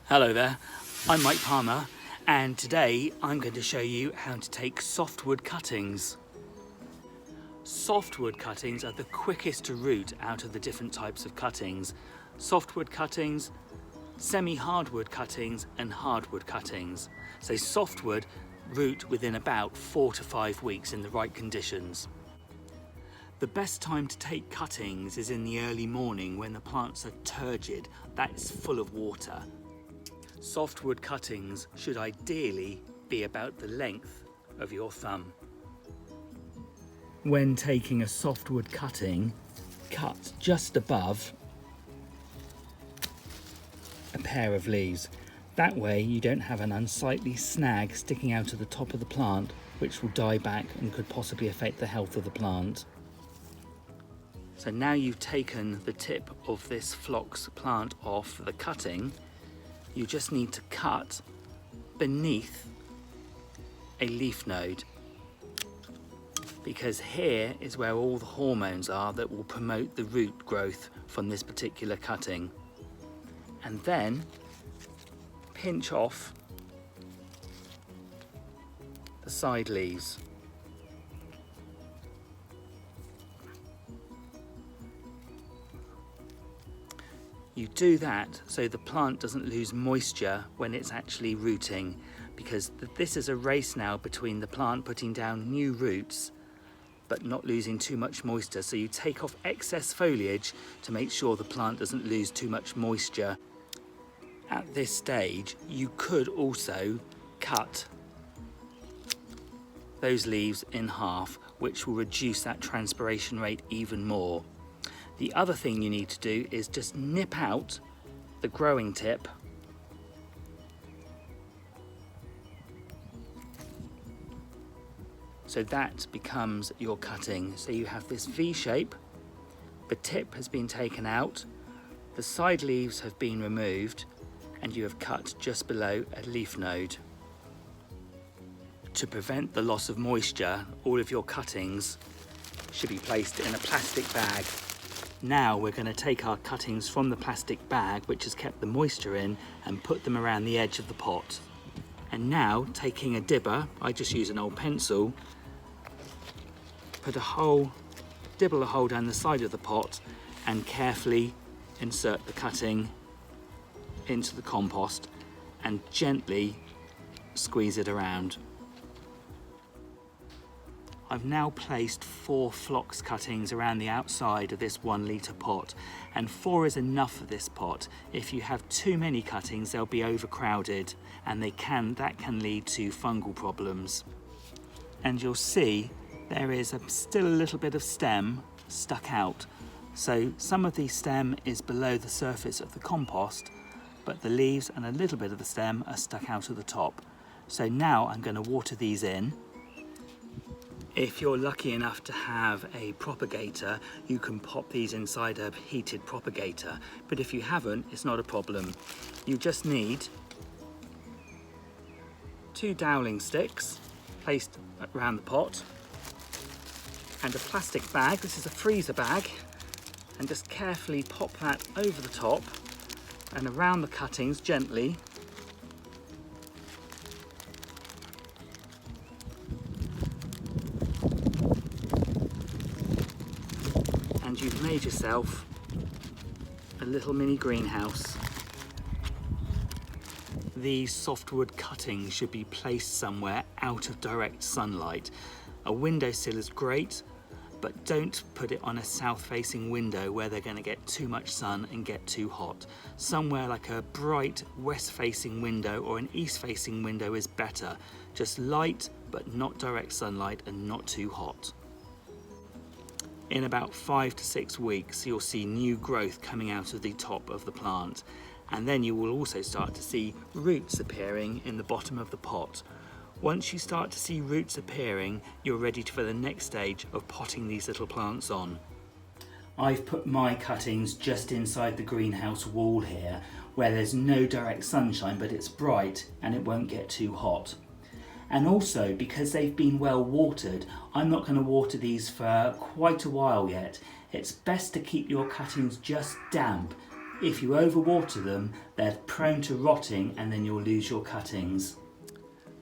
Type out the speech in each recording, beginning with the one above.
Hello there, I'm Mike Palmer, and today I'm going to show you how to take softwood cuttings. Softwood cuttings are the quickest to root out of the different types of cuttings. Softwood cuttings, semi-hardwood cuttings and hardwood cuttings. So softwood root within about 4 to 5 weeks in the right conditions. The best time to take cuttings is in the early morning when the plants are turgid, that is full of water. Softwood cuttings should ideally be about the length of your thumb. When taking a softwood cutting, cut just above a pair of leaves. That way you don't have an unsightly snag sticking out of the top of the plant, which will die back and could possibly affect the health of the plant. So now you've taken the tip of this phlox plant off the cutting, you just need to cut beneath a leaf node, because here is where all the hormones are that will promote the root growth from this particular cutting. And then pinch off the side leaves. You do that so the plant doesn't lose moisture when it's actually rooting, because this is a race now between the plant putting down new roots but not losing too much moisture. So you take off excess foliage to make sure the plant doesn't lose too much moisture. At this stage, you could also cut those leaves in half, which will reduce that transpiration rate even more. The other thing you need to do is just nip out the growing tip so that becomes your cutting. So you have this V shape, the tip has been taken out, the side leaves have been removed, and you have cut just below a leaf node. To prevent the loss of moisture, all of your cuttings should be placed in a plastic bag. Now we're going to take our cuttings from the plastic bag, which has kept the moisture in, and put them around the edge of the pot. And now, taking a dibber, I just use an old pencil, dibble a hole down the side of the pot and carefully insert the cutting into the compost and gently squeeze it around. I've now placed 4 phlox cuttings around the outside of this 1 litre pot, and 4 is enough for this pot. If you have too many cuttings, they'll be overcrowded, and that can lead to fungal problems. And you'll see there is still a little bit of stem stuck out. So some of the stem is below the surface of the compost, but the leaves and a little bit of the stem are stuck out of the top. So now I'm going to water these in. If you're lucky enough to have a propagator, you can pop these inside a heated propagator. But if you haven't, it's not a problem. You just need 2 dowling sticks placed around the pot and a plastic bag. This is a freezer bag, and just carefully pop that over the top and around the cuttings gently. And you've made yourself a little mini greenhouse. These softwood cuttings should be placed somewhere out of direct sunlight. A windowsill is great, but don't put it on a south-facing window where they're going to get too much sun and get too hot. Somewhere like a bright west-facing window or an east-facing window is better. Just light, but not direct sunlight and not too hot. In about 5 to 6 weeks, you'll see new growth coming out of the top of the plant. And then you will also start to see roots appearing in the bottom of the pot. Once you start to see roots appearing, you're ready for the next stage of potting these little plants on. I've put my cuttings just inside the greenhouse wall here, where there's no direct sunshine, but it's bright and it won't get too hot. And also, because they've been well watered, I'm not going to water these for quite a while yet. It's best to keep your cuttings just damp If you overwater them, they're prone to rotting and then you'll lose your cuttings.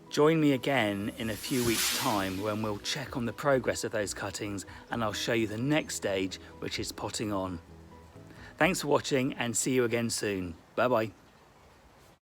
Join me again in a few weeks' time when we'll check on the progress of those cuttings and I'll show you the next stage, which is potting on. Thanks for watching and see you again soon. Bye bye.